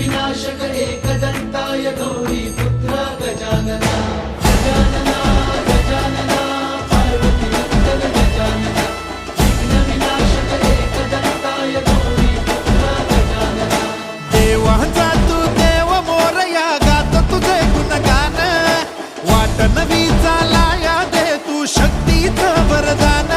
विनाशक एकदन्ताय गौरी पुत्र गजानना गजानना गजानना पार्वती नन्दन गजानना विघ्न विनाशक एकदन्ताय गौरी पुत्र गजानना देवांचा तू देव मोरया गात तुझे गुणगान वाट नवी चालाया दे तू शक्तीचं वरदान